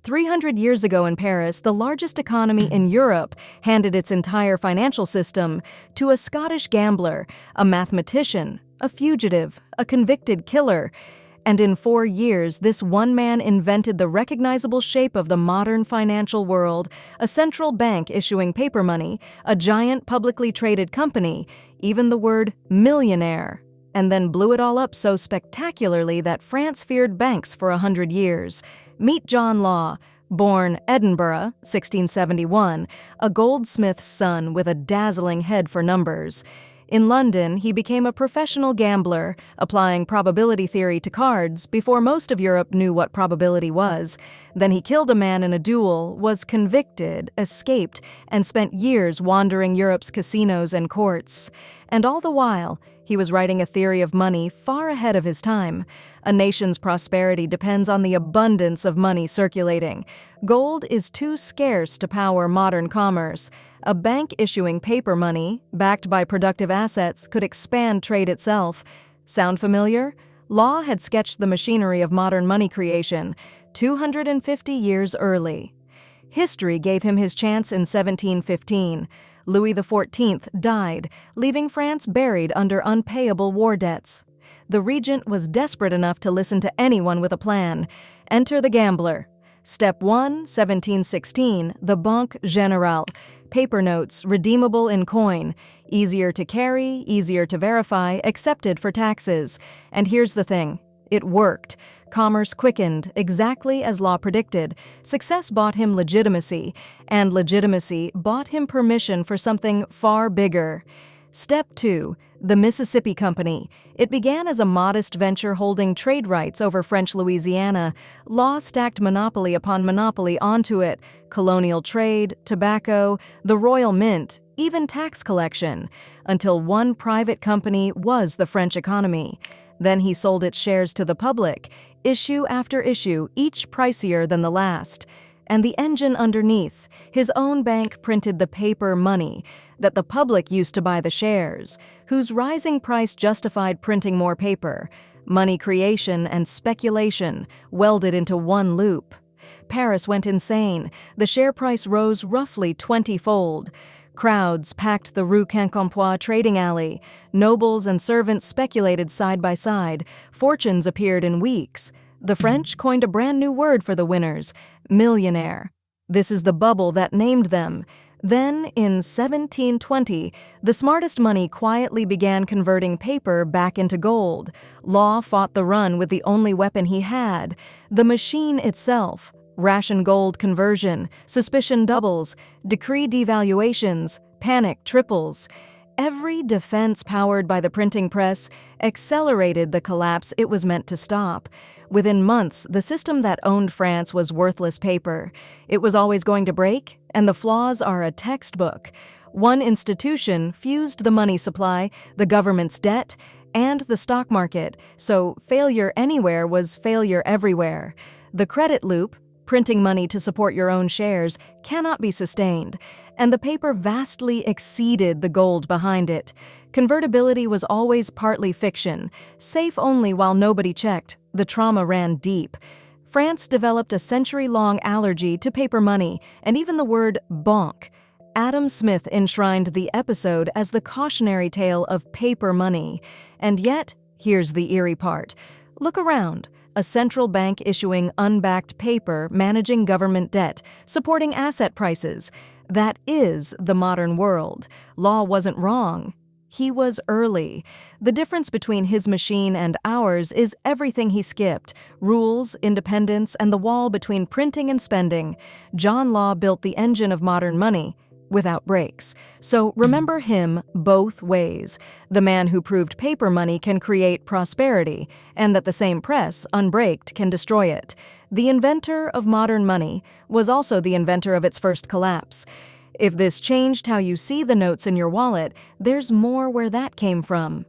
300 years ago in Paris, the largest economy in Europe handed its entire financial system to a Scottish gambler, a mathematician, a fugitive, a convicted killer. And in 4 years, this one man invented the recognizable shape of the modern financial world, a central bank issuing paper money, a giant publicly traded company, even the word millionaire, and then blew it all up so spectacularly that France feared banks for 100 years. Meet John Law, born Edinburgh, 1671, a goldsmith's son with a dazzling head for numbers. In London, he became a professional gambler, applying probability theory to cards before most of Europe knew what probability was. Then he killed a man in a duel, was convicted, escaped, and spent years wandering Europe's casinos and courts. And all the while, he was writing a theory of money far ahead of his time. A nation's prosperity depends on the abundance of money circulating. Gold is too scarce to power modern commerce. A bank issuing paper money, backed by productive assets, could expand trade itself. Sound familiar? Law had sketched the machinery of modern money creation 250 years early. History gave him his chance in 1715. Louis XIV died, leaving France buried under unpayable war debts. The regent was desperate enough to listen to anyone with a plan. Enter the gambler. Step 1, 1716, the Banque Générale. Paper notes, redeemable in coin. Easier to carry, easier to verify, accepted for taxes. And here's the thing. It worked. Commerce quickened, exactly as Law predicted. Success bought him legitimacy, and legitimacy bought him permission for something far bigger. Step 2. The Mississippi Company. It began as a modest venture holding trade rights over French Louisiana. Law stacked monopoly upon monopoly onto it. Colonial trade, tobacco, the Royal Mint, even tax collection, until one private company was the French economy. Then he sold its shares to the public, issue after issue, each pricier than the last. And the engine underneath, his own bank printed the paper money that the public used to buy the shares, whose rising price justified printing more paper. Money creation and speculation welded into one loop. Paris went insane. The share price rose roughly 20-fold. Crowds packed the Rue Quincampoix trading alley. Nobles and servants speculated side by side. Fortunes appeared in weeks. The French coined a brand new word for the winners, millionaire. This is the bubble that named them. Then, in 1720, the smartest money quietly began converting paper back into gold. Law fought the run with the only weapon he had, the machine itself. Ration gold conversion, suspicion doubles, decree devaluations, panic triples. Every defense powered by the printing press accelerated the collapse it was meant to stop. Within months, the system that owned France was worthless paper. It was always going to break, and the flaws are a textbook. One institution fused the money supply, the government's debt, and the stock market, so failure anywhere was failure everywhere. The credit loop, printing money to support your own shares, cannot be sustained, and the paper vastly exceeded the gold behind it. Convertibility was always partly fiction, safe only while nobody checked. The trauma ran deep. France developed a century-long allergy to paper money, and even the word banque. Adam Smith enshrined the episode as the cautionary tale of paper money. And yet, here's the eerie part. Look around. A central bank issuing unbacked paper, managing government debt, supporting asset prices. That is the modern world. Law wasn't wrong. He was early. The difference between his machine and ours is everything he skipped: rules, independence, and the wall between printing and spending. John Law built the engine of modern money without brakes. So remember him both ways. The man who proved paper money can create prosperity, and that the same press, unbraked, can destroy it. The inventor of modern money was also the inventor of its first collapse. If this changed how you see the notes in your wallet, there's more where that came from.